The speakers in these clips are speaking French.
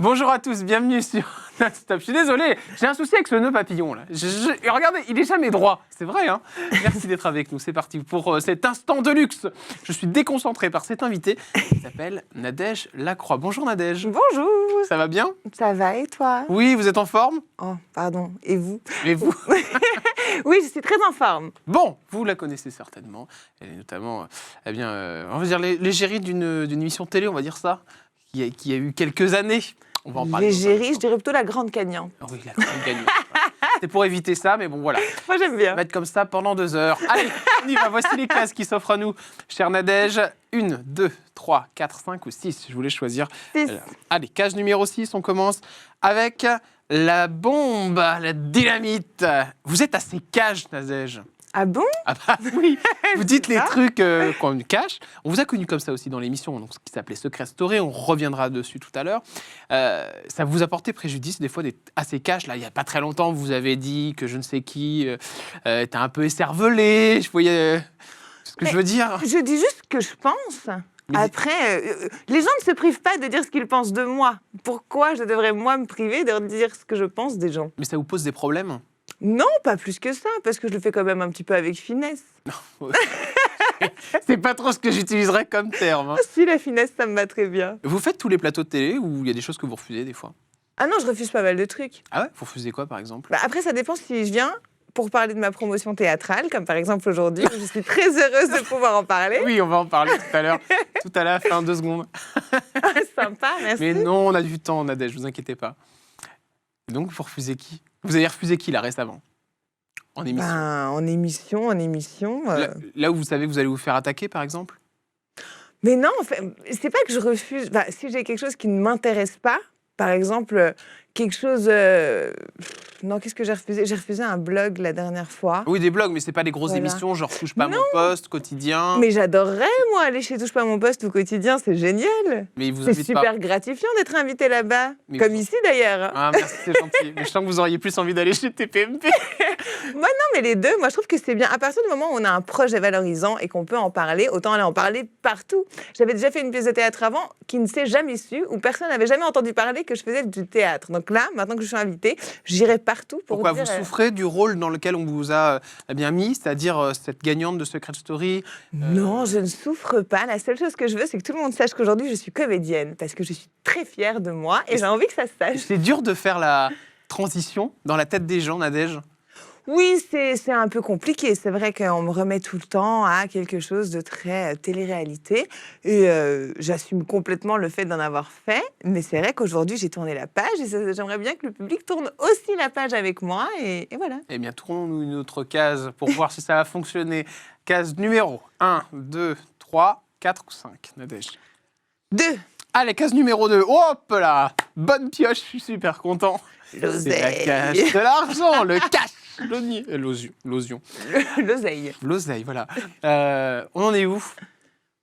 Bonjour à tous, bienvenue sur Non-Stop. Je suis désolé, j'ai un souci avec ce nœud papillon là. Regardez, il est jamais droit. C'est vrai, hein. Merci d'être avec nous. C'est parti pour cet instant de luxe. Je suis déconcentré par cet invité qui s'appelle Nadège Lacroix. Bonjour Nadège. Bonjour. Ça va bien? Ça va et toi? Oui, vous êtes en forme? Oh, pardon. Et vous? Et vous? Oui, je suis très en forme. Bon, vous la connaissez certainement. Elle est notamment, on va dire l'égérie d'une émission télé, on va dire ça, qui a eu quelques années. On va en parler. L'égérie, je dirais plutôt la grande gagnante. Oh oui, la grande gagnante. C'est pour éviter ça, mais bon, voilà. Moi, j'aime bien. On va être comme ça pendant 2 heures. Allez, on y va. Voici les cases qui s'offrent à nous. Chère Nadège, 1, 2, 3, 4, 5 ou 6. Je voulais choisir. 6. Allez, case numéro 6, on commence avec la bombe, la dynamite. Vous êtes assez cash, Nadège. Ah bon? Ah bah oui, vous dites les ça trucs qu'on cache. On vous a connu comme ça aussi dans l'émission, donc, ce qui s'appelait Secret Story, on reviendra dessus tout à l'heure. Ça vous a porté préjudice des fois d'être assez cash. Là, il n'y a pas très longtemps, vous avez dit que je ne sais qui était un peu écervelé. Je voyais ce que je veux dire. Je dis juste ce que je pense. Mais Après, les gens ne se privent pas de dire ce qu'ils pensent de moi. Pourquoi je devrais, moi, me priver de dire ce que je pense des gens? Mais ça vous pose des problèmes? Non, pas plus que ça, parce que je le fais quand même un petit peu avec finesse. C'est pas trop ce que j'utiliserais comme terme. Hein. Si, la finesse, ça me va très bien. Vous faites tous les plateaux de télé ou il y a des choses que vous refusez des fois? Ah non, je refuse pas mal de trucs. Ah ouais? Vous refusez quoi par exemple? Bah après, ça dépend si je viens pour parler de ma promotion théâtrale, comme par exemple aujourd'hui, où je suis très heureuse de pouvoir en parler. Oui, on va en parler tout à l'heure. Tout à l'heure, fin 2 secondes. Sympa, merci. Mais non, on a du temps, Nadège, vous inquiétez pas. Et donc, vous refusez qui? Vous avez refusé qui, là, récemment? En émission? En émission. Là où vous savez que vous allez vous faire attaquer, par exemple? Mais non, en fait, c'est pas que je refuse. Bah, si j'ai quelque chose qui ne m'intéresse pas, par exemple, quelque chose... Non, qu'est-ce que j'ai refusé? J'ai refusé un blog la dernière fois. Oui, des blogs, mais c'est pas des grosses Voilà. émissions, genre Touche pas à Non. mon poste, Quotidien. Mais j'adorerais, moi, aller chez Touche pas à mon poste au quotidien, c'est génial. Mais ils vous C'est invitent super pas. gratifiant d'être invité là-bas, Mais comme vous- ici d'ailleurs. Ah, merci, c'est gentil. Mais je sens que vous auriez plus envie d'aller chez TPMP. Non, mais les deux, moi, je trouve que c'est bien. À partir du moment où on a un projet valorisant et qu'on peut en parler, autant aller en parler partout. J'avais déjà fait une pièce de théâtre avant qui ne s'est jamais su, où personne n'avait jamais entendu parler que je faisais du théâtre. Donc là, maintenant que je suis invitée, j'irai partout pour Pourquoi dire... vous souffrez du rôle dans lequel on vous a bien mis, c'est-à-dire cette gagnante de Secret Story? Non, je ne souffre pas. La seule chose que je veux, c'est que tout le monde sache qu'aujourd'hui, je suis comédienne, parce que je suis très fière de moi et j'ai envie que ça se sache. C'est dur de faire la transition dans la tête des gens, Nadège? Oui, c'est un peu compliqué. C'est vrai qu'on me remet tout le temps à quelque chose de très télé-réalité. Et j'assume complètement le fait d'en avoir fait. Mais c'est vrai qu'aujourd'hui, j'ai tourné la page. Et j'aimerais bien que le public tourne aussi la page avec moi. Et voilà. Eh bien, tournons-nous une autre case pour voir si ça va fonctionner. Case numéro 1, 2, 3, 4 ou 5, Nadège. 2. Allez, case numéro 2. Hop là! Bonne pioche, je suis super content. L'oseille. C'est la cache de l'argent, le cash, l'osion. L'oseille. L'oseille, voilà. On en est où?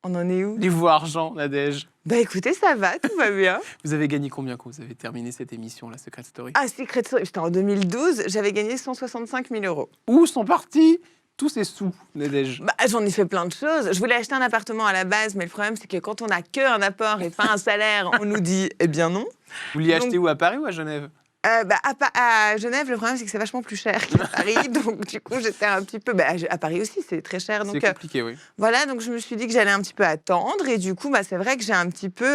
On en est où? Niveau argent, Nadège. Bah écoutez, ça va, tout va bien. Vous avez gagné combien quand vous avez terminé cette émission, la Secret Story? Ah, Secret Story, c'était en 2012. J'avais gagné 165 000 euros. Où sont partis tous ces sous, Nadège? Bah, j'en ai fait plein de choses. Je voulais acheter un appartement à la base, mais le problème, c'est que quand on n'a qu'un apport et pas un salaire, on nous dit « eh bien non ». Vous l'y achetez où, à Paris ou à Genève? À Genève, le problème, c'est que c'est vachement plus cher qu'à Paris. Donc, du coup, j'étais un petit peu... à Paris aussi, c'est très cher. C'est Donc, compliqué, oui. voilà, donc je me suis dit que j'allais un petit peu attendre. Et du coup, c'est vrai que j'ai un petit peu...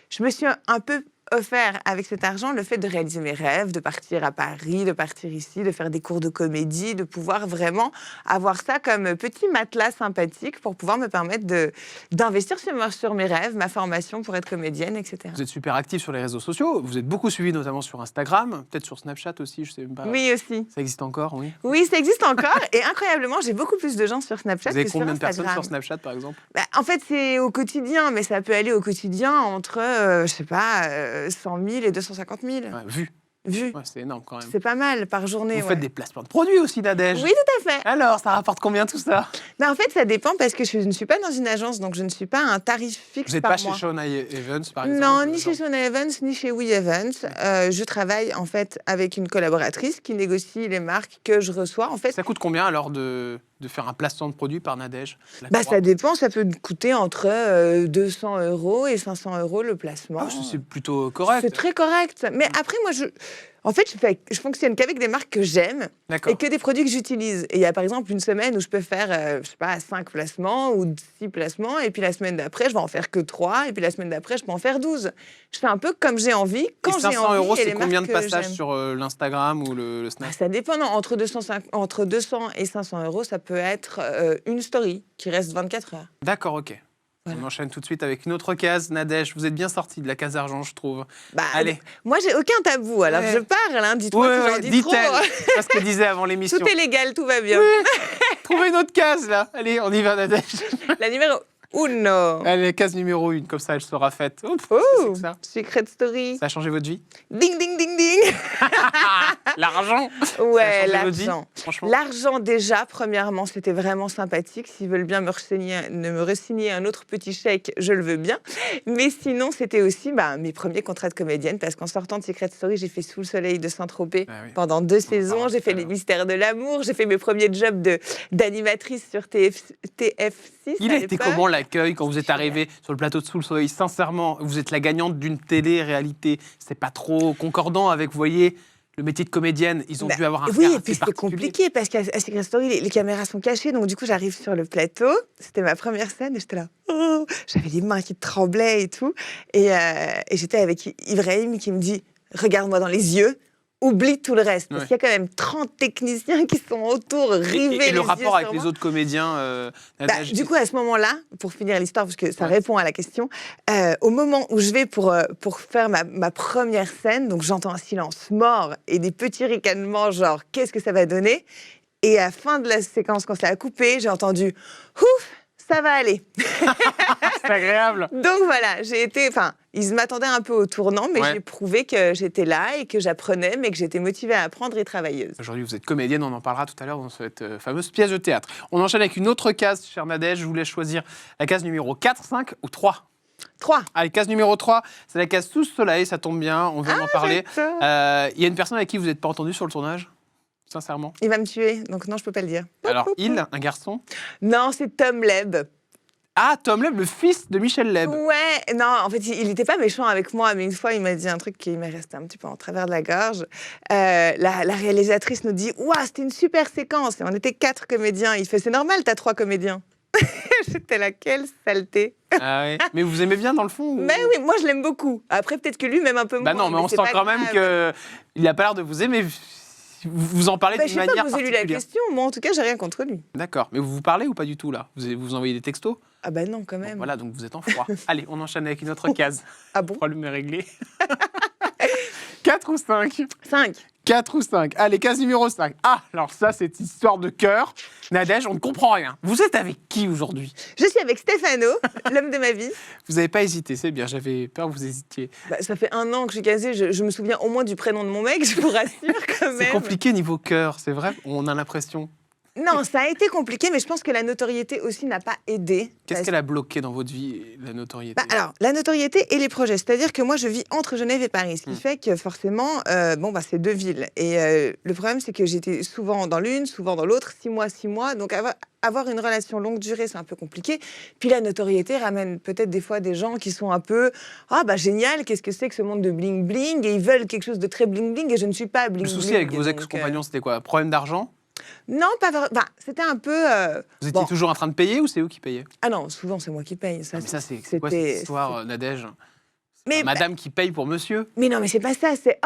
je me suis un peu offert avec cet argent le fait de réaliser mes rêves, de partir à Paris, de partir ici, de faire des cours de comédie, de pouvoir vraiment avoir ça comme petit matelas sympathique pour pouvoir me permettre d'investir sur mes rêves, ma formation pour être comédienne, etc. Vous êtes super actif sur les réseaux sociaux. Vous êtes beaucoup suivi, notamment sur Instagram, peut-être sur Snapchat aussi, je sais même pas. Oui, aussi. Ça existe encore, oui. Oui, ça existe encore. Et incroyablement, j'ai beaucoup plus de gens sur Snapchat Vous avez que sur combien de Instagram. personnes sur Snapchat, par exemple? En fait, c'est au quotidien, mais ça peut aller au quotidien entre, je sais pas, 100 000 et 250 000 Ouais, vues. vues. Ouais, c'est énorme quand même. C'est pas mal par journée. Vous faites des placements de produits aussi, Nadège? Oui, tout à fait. Alors, ça rapporte combien tout ça? En fait, ça dépend parce que je ne suis pas dans une agence, donc je ne suis pas à un tarif fixe Vous n'êtes par pas mois. chez Shawn Evans, par exemple? Non, ni chez Shawn Evans, ni chez We Evans. Je travaille en fait avec une collaboratrice qui négocie les marques que je reçois. En fait, Ça coûte combien alors de faire un placement de produit par Nadège? Ça dépend, ça peut coûter entre 200 € et 500 € le placement. Ah, c'est plutôt correct. C'est très correct. Mais après, moi, en fait, je fonctionne qu'avec des marques que j'aime et que des produits que j'utilise. Et il y a par exemple une semaine où je peux faire, je sais pas, 5 placements ou 6 placements. Et puis la semaine d'après, je vais en faire que 3. Et puis la semaine d'après, je peux en faire 12. Je fais un peu comme j'ai envie, quand j'ai envie. 500 €, et c'est combien de passages sur l'Instagram ou le Snap? Ça dépend. Non, entre 200 et 500 € ça peut être une story qui reste 24 heures. D'accord, ok. Voilà. On enchaîne tout de suite avec une autre case. Nadège, vous êtes bien sortie de la case argent, je trouve. Allez. Moi, j'ai aucun tabou. Alors, je parle. Hein, dites-moi que j'en dis trop. C'est pas ce que disait avant l'émission. Tout est légal, tout va bien. Trouvez une autre case, là. Allez, on y va, Nadège. La numéro 1. Allez, case numéro 1, comme ça, elle sera faite. Oups, oh, ça. Secret Story. Ça a changé votre vie? Ding, ding, ding, ding. L'argent. Ouais, l'argent. Franchement. L'argent, déjà, premièrement, c'était vraiment sympathique. S'ils veulent bien me re-signer un autre petit chèque, je le veux bien. Mais sinon, c'était aussi mes premiers contrats de comédienne, parce qu'en sortant de Secret Story, j'ai fait Sous le soleil de Saint-Tropez pendant 2 saisons. J'ai fait Les Mystères de l'amour. J'ai fait mes premiers jobs d'animatrice sur TF6. Il a été comment l'accueil quand vous êtes arrivée sur le plateau de Sous le soleil? Sincèrement, vous êtes la gagnante d'une télé-réalité. C'est pas trop concordant avec, vous voyez, le métier de comédienne. Ils ont dû avoir un oui, et puis c'était compliqué parce qu'à Secret Story, les caméras sont cachées. Donc du coup, j'arrive sur le plateau. C'était ma première scène et j'étais là. Oh, j'avais les mains qui tremblaient et tout. Et j'étais avec Ibrahim qui me dit « Regarde-moi dans les yeux ». Oublie tout le reste, parce qu'il y a quand même 30 techniciens qui sont autour, rivés. Et le rapport avec les autres comédiens du coup, à ce moment-là, pour finir l'histoire, parce que ça répond à la question, au moment où je vais pour faire ma première scène, donc j'entends un silence mort et des petits ricanements, genre « qu'est-ce que ça va donner ?» Et à la fin de la séquence, quand ça a coupé, j'ai entendu « ouf, ça va aller !» C'est agréable. Donc voilà, ils m'attendaient un peu au tournant, mais j'ai prouvé que j'étais là et que j'apprenais, mais que j'étais motivée à apprendre et travailleuse. Aujourd'hui, vous êtes comédienne, on en parlera tout à l'heure dans cette fameuse pièce de théâtre. On enchaîne avec une autre case, chère Nadège. Je vous laisse choisir la case numéro 4, 5 ou 3. 3. Allez, case numéro 3, c'est la case Sous le soleil, ça tombe bien, on vient d'en parler. Il y a une personne avec qui vous n'êtes pas entendu sur le tournage? Sincèrement. Il va me tuer, donc non, je peux pas le dire. Alors, un garçon? Non, c'est Tom Leb. Ah, Tom Leb, le fils de Michel Leb. Ouais, non, en fait, il n'était pas méchant avec moi, mais une fois, il m'a dit un truc qui m'est resté un petit peu en travers de la gorge. La réalisatrice nous dit « Ouah, c'était une super séquence !» Et on était 4 comédiens. Il fait « C'est normal, t'as 3 comédiens. » J'étais là, quelle saleté. Ah oui. Mais vous aimez bien dans le fond Mais oui, moi je l'aime beaucoup. Après, peut-être que lui, même un peu moins. Non, mais on sent quand même qu'il n'a pas l'air de vous aimer. Vous en parlez d'une manière particulière. Je sais pas, vous avez lu la question. Moi, en tout cas, j'ai rien contre lui. D'accord. Mais vous parlez ou pas du tout, là? Vous envoyez des textos? Ah bah non, quand même. Bon, voilà, donc vous êtes en froid. Allez, on enchaîne avec une autre case. Ah bon? Le problème est réglé. 4 ou 5? 5. 4 ou 5. Allez, case numéro 5. Ah, alors ça, c'est une histoire de cœur. Nadège, on ne comprend rien. Vous êtes avec qui aujourd'hui? Je suis avec Stéphano, l'homme de ma vie. Vous n'avez pas hésité, c'est bien. J'avais peur que vous hésitiez. Ça fait 1 an que je suis casée. Je me souviens au moins du prénom de mon mec, je vous rassure quand même. C'est compliqué niveau cœur, c'est vrai? On a l'impression. Non, ça a été compliqué, mais je pense que la notoriété aussi n'a pas aidé. Qu'est-ce qu'elle a bloqué dans votre vie, la notoriété? Alors, la notoriété et les projets. C'est-à-dire que moi, je vis entre Genève et Paris, ce qui fait que forcément, c'est 2 villes. Et le problème, c'est que j'étais souvent dans l'une, souvent dans l'autre, 6 mois. Donc, avoir une relation longue durée, c'est un peu compliqué. Puis la notoriété ramène peut-être des fois des gens qui sont un peu « Ah, génial, qu'est-ce que c'est que ce monde de bling-bling ?» Et ils veulent quelque chose de très bling-bling et je ne suis pas bling-bling. Le souci avec vos ex-compagnons, c'était quoi? Problème d'argent? Non, pas vraiment. C'était un peu... Vous étiez toujours en train de payer ou c'est eux qui payaient? Ah non, souvent c'est moi qui paye. Ça, mais ça, c'est quoi cette histoire, Nadège? Madame qui paye pour monsieur? Mais non, mais c'est pas ça. C'est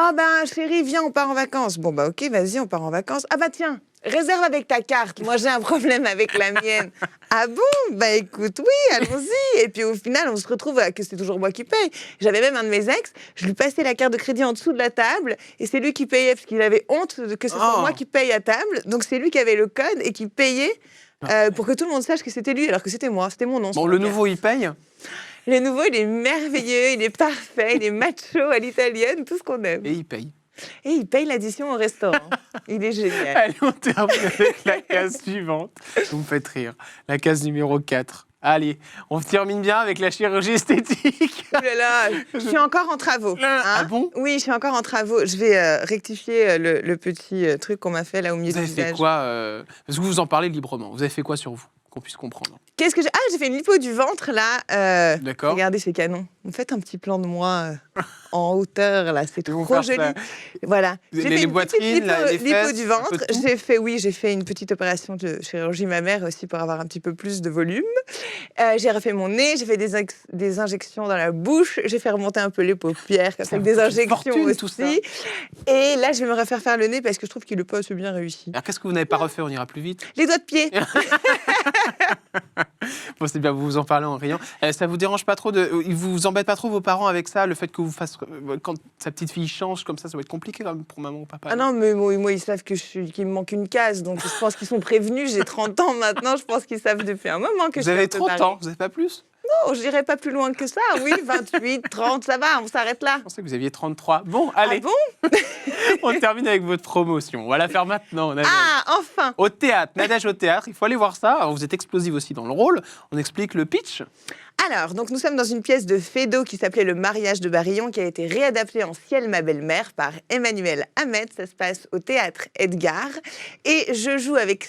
chérie, viens, on part en vacances. Bon, ok, vas-y, on part en vacances. Ah tiens, réserve avec ta carte. Moi, j'ai un problème avec la mienne. Ah bon? Écoute, oui, allons-y. Et puis au final, on se retrouve que c'est toujours moi qui paye. J'avais même un de mes ex, je lui passais la carte de crédit en dessous de la table et c'est lui qui payait parce qu'il avait honte que ce soit moi qui paye à table. Donc c'est lui qui avait le code et qui payait pour que tout le monde sache que c'était lui alors que c'était moi, c'était mon nom. Bon, le nouveau, il paye? Le nouveau, il est merveilleux, il est parfait, il est macho à l'italienne, tout ce qu'on aime. Et il paye? Et il paye l'addition au restaurant. Il est génial. Allez, on termine avec la case suivante. Vous me faites rire. La case numéro 4. Allez, on termine bien avec la chirurgie esthétique. Ouh là là, je suis encore en travaux. Ah bon? Oui, je suis encore en travaux. Je vais rectifier le petit truc qu'on m'a fait là au milieu Vous du avez fait visage. quoi Parce que vous en parlez librement. Vous avez fait quoi sur vous, qu'on puisse comprendre? Qu'est-ce que j'ai... Ah, j'ai fait une lipo du ventre là. D'accord. Regardez, c'est canon. Vous faites un petit plan de moi en hauteur là, c'est Ils vont trop faire joli. ça. Voilà. Les J'ai fait une petite poitrines, là, les lipo fesses, du un peu ventre. de tout. J'ai fait une petite opération de chirurgie mammaire aussi pour avoir un petit peu plus de volume. J'ai refait mon nez, j'ai fait des injections dans la bouche, j'ai fait remonter un peu les paupières Ça avec des coûte une injections fortune, aussi. tout ça. Et là, je vais me refaire faire le nez parce que je trouve qu'il n'est pas assez bien réussi. Alors, qu'est-ce que vous n'avez pas refait? On ira plus vite. Les doigts de pied. Bon, c'est bien, vous vous en parlez en riant. Ça vous dérange pas trop ils vous embêtent pas trop vos parents avec ça, le fait que vous fassiez quand sa petite fille change comme ça va être compliqué quand même pour maman ou papa. Ah non, mais moi, ils savent qu'il me manque une case, donc je pense qu'ils sont prévenus. J'ai 30 ans maintenant, je pense qu'ils savent depuis un moment que Vous je suis avez un peu 30 barrée. ans, vous n'avez pas plus? Non, je n'irai pas plus loin que ça. Oui, 28, 30, ça va, on s'arrête là. Je pensais que vous aviez 33. Bon, allez, Ah bon? on termine avec votre promotion. On va la faire maintenant, Nadège. Ah, enfin. Au théâtre, Nadège au théâtre, il faut aller voir ça. Alors, vous êtes explosive aussi dans le rôle. On explique le pitch. Alors, donc nous sommes dans une pièce de Feydeau qui s'appelait Le mariage de Barillon, qui a été réadaptée en Ciel, ma belle-mère par Emmanuel Hamet. Ça se passe au théâtre Edgar. Et je joue avec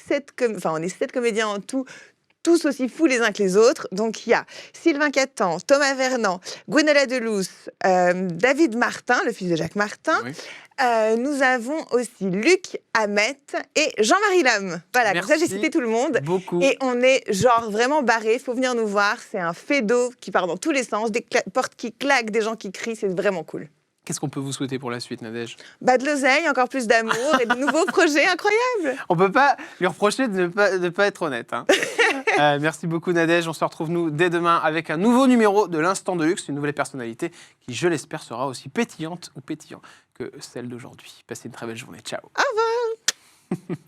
on est 7 comédiens en tout, tous aussi fous les uns que les autres. Donc, il y a Sylvain Catan, Thomas Vernant, Gwenola Delous, David Martin, le fils de Jacques Martin. Oui. Nous avons aussi Luc Hamet et Jean-Marie Lhomme. Voilà, comme ça, j'ai Merci cité tout le monde. Beaucoup. Et on est genre vraiment barré. Il faut venir nous voir. C'est un Feydeau qui part dans tous les sens, des portes qui claquent, des gens qui crient. C'est vraiment cool. Qu'est-ce qu'on peut vous souhaiter pour la suite, Nadège? Bah, de l'oseille, encore plus d'amour et de nouveaux projets incroyables. On peut pas lui reprocher de ne pas être honnête. Hein. Merci beaucoup, Nadège. On se retrouve, nous, dès demain avec un nouveau numéro de l'Instant de Luxe, une nouvelle personnalité qui, je l'espère, sera aussi pétillante ou pétillant que celle d'aujourd'hui. Passez une très belle journée. Ciao. Au revoir.